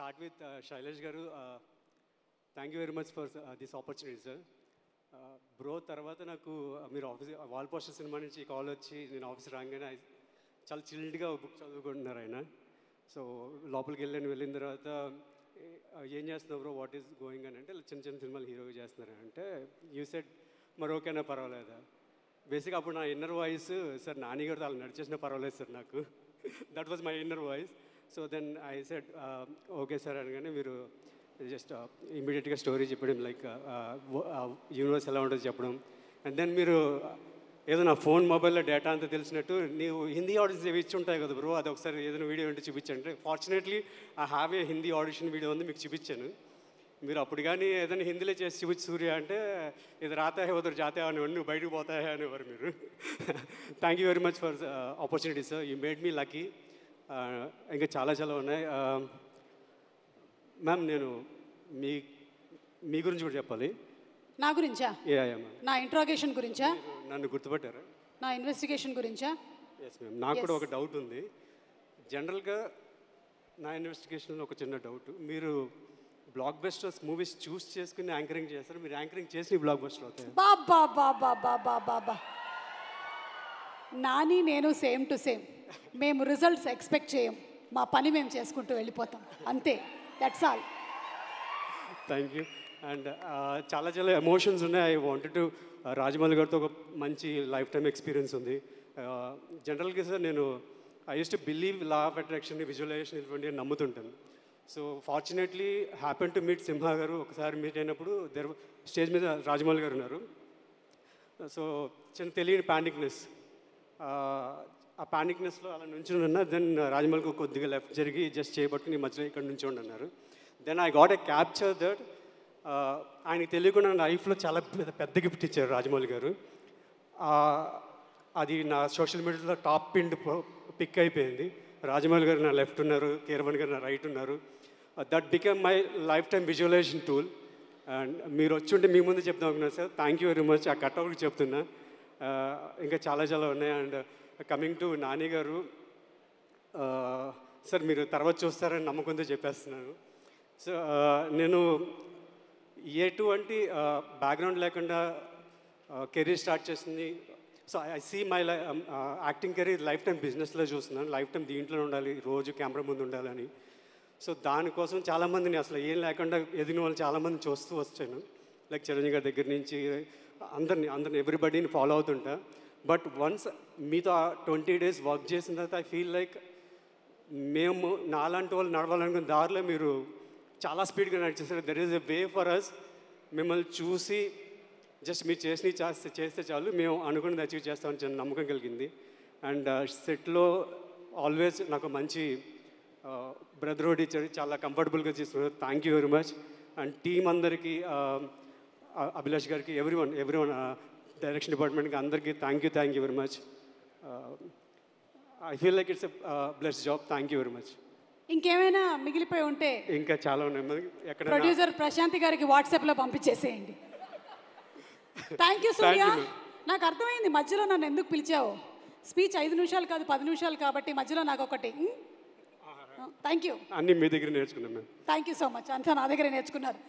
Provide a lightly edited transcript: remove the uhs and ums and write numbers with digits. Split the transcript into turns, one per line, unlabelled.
Start with Shailesh గారు. Thank you very much for this opportunity sir. Bro తర్వాత నాకు మీరు ఆఫీస్ వాల్ పోస్టర్ సినిమా నుంచి కాల్ వచ్చి నేను ఆఫీస్ రాగానే చాలా చిల్డ్గా బుక్ చదువుకుంటున్నారు ఆయన. సో లోపలికి వెళ్ళిన తర్వాత ఏం చేస్తున్నావు బ్రో, వాట్ ఈస్ గోయింగ్ అని అంటే చిన్న చిన్న సినిమాలు హీరోగా చేస్తున్నారు అంటే యూ సెడ్ మరి ఓకేనా పర్వాలేదా. బేసిక్గా అప్పుడు నా ఇన్నర్ వాయిస్ సార్ నాని గారితో అలా నడిచేసినా పర్వాలేదు సార్ నాకు. That was my inner voice. So then I said okay sir అనగానే మీరు జస్ట్ ఇమీడియట్గా స్టోరీ చెప్పడం, లైక్ యూనివర్స్ ఎలా ఉంటుందో చెప్పడం. అండ్ దెన్ మీరు ఏదో నా ఫోన్ మొబైల్లో డేటా అంతా తెలిసినట్టు నీవు హిందీ ఆడిషన్స్ ఇచ్చి ఉంటాయి కదా బ్రో, అది ఒకసారి ఏదైనా వీడియో ఉంటే చూపించండి. Fortunately I have a Hindi audition video ఉంది, మీకు చూపించాను. మీరు అప్పుడు కానీ ఏదైనా హిందీలో చేసి చూపించి సూర్య అంటే ఇది రాతా హే ఉదర్ జాతే అనేవాడు, నువ్వు బయటకు పోతాయా అనేవారు మీరు. Thank you very much for opportunity sir, you made me lucky. ఇంకా చాలా చాలా ఉన్నాయి మ్యామ్. నేను మీ గురించి కూడా చెప్పాలి.
నా గురించా?
మ్యామ్.
నా ఇంట్రాగేషన్ గురించా?
నన్ను గుర్తుపట్టారా?
నా ఇన్వెస్టిగేషన్ గురించా?
Yes ma'am. నాకు కూడా ఒక డౌట్ ఉంది. జనరల్గా నా ఇన్వెస్టిగేషన్లో ఒక చిన్న డౌట్, మీరు బ్లాక్ బస్టర్స్ మూవీస్ చూస్ చేసుకుని యాంకరింగ్ చేస్తారు, మీరు యాంకరింగ్ చేసి బ్లాక్ బస్టర్ అవుతాయి.
బాబా బాబా బాబా బాబా, నాని నేను సేమ్ టు సేమ్. మేము రిజల్ట్స్ ఎక్స్పెక్ట్ చేయం, మా పని మేము చేసుకుంటూ వెళ్ళిపోతాం అంతే. That's all.
Thank you. And చాలా చాలా ఎమోషన్స్ ఉన్నాయి. ఐ వాంటెడ్ టు రాజమౌళి గారితో ఒక మంచి లైఫ్ టైమ్ ఎక్స్పీరియన్స్ ఉంది. జనరల్గా సార్ నేను I use to believe law of attraction, visualization ఇటువంటి నమ్ముతుంటాను. So fortunately happen to meet Simha గారు. ఒకసారి మీట్ అయినప్పుడు స్టేజ్ మీద రాజమౌళి గారు ఉన్నారు. సో చిన్న తెలియని ప్యానిక్నెస్, ఆ ప్యానిక్నెస్లో అలా నుంచి ఉన్నా. దెన్ రాజమౌళికి కొద్దిగా లెఫ్ట్ జరిగి జస్ట్ చేయబట్టుకుని మధ్యలో ఇక్కడ నుంచి అన్నారు. Then I got a capture that. ఆయనకి తెలియకుండా నా లైఫ్లో చాలా పెద్ద గిఫ్ట్ ఇచ్చారు రాజమౌళి గారు. అది నా సోషల్ మీడియాలో టాప్ పిక్ అయిపోయింది. రాజమౌళి గారు నా లెఫ్ట్ ఉన్నారు, కీరవాణి గారు నా రైట్ ఉన్నారు. That become my lifetime visualization tool. And మీరు వచ్చి ఉంటే మీ ముందు చెప్తాం అనుకున్నాను సార్. Thank you very much. ఆ కట్అవుట్కి చెప్తున్నా. ఇంకా చాలా చాలా ఉన్నాయి. అండ్ కమింగ్ టు నాని గారు సార్, మీరు తర్వాత చూస్తారని నమ్మకంతో చెప్పేస్తున్నాను. సో నేను ఎటువంటి బ్యాక్గ్రౌండ్ లేకుండా కెరీర్ స్టార్ట్ చేసింది. So I see my acting career lifetime బిజినెస్లో చూస్తున్నాను. లైఫ్ టైం దీంట్లో ఉండాలి, రోజు కెమెరా ముందు ఉండాలని. సో దానికోసం చాలామందిని అసలు ఏం లేకుండా ఎదిగిన వాళ్ళు చాలామంది చూస్తూ వచ్చాను. లైక్ చిరంజీవి గారి దగ్గర నుంచి అందరిని ఎవ్రీబడీని ఫాలో అవుతుంటా. బట్ వన్స్ మీతో 20 days వర్క్ చేసిన తర్వాత ఐ ఫీల్ లైక్ మేము నాలాంటి వాళ్ళు నడవాలనుకున్న దారిలో మీరు చాలా స్పీడ్గా నడిచేస్తారు. There is a way for us. మిమ్మల్ని చూసి జస్ట్ మీరు చేస్తే చాలు, మేము అనుకున్నది అచీవ్ చేస్తామని చిన్న నమ్మకం కలిగింది. అండ్ సెట్లో ఆల్వేస్ నాకు మంచి బ్రదర్హుడ్ ఇచ్చారు, చాలా కంఫర్టబుల్గా చేస్తున్నారు. Thank you very much. And team అందరికీ, అభిలాష్ గారికి, ఎవ్రీవన్ డైరెక్షన్ డిపార్ట్మెంట్కి అందరికీ thank you very much. I feel like it's a blessed job. Thank you very much.
ఇంకేమైనా మిగిలిపోయి ఉంటే
ఇంకా చాలా ఉన్నాయి. ఎక్కడ
ప్రొడ్యూసర్ ప్రశాంతి గారికి వాట్సాప్లో పంపించేసేయండి. థ్యాంక్ యూ సూర్య. నాకు అర్థమైంది మధ్యలో నన్ను ఎందుకు పిలిచావు. స్పీచ్ 5 నిమిషాలు కాదు 10 నిమిషాలు కాబట్టి మధ్యలో నాకు ఒకటి. Thank you.
అన్నీ మీ దగ్గర నేర్చుకున్నాం మేము.
Thank you so much. అంతా నా దగ్గర నేర్చుకున్నారు.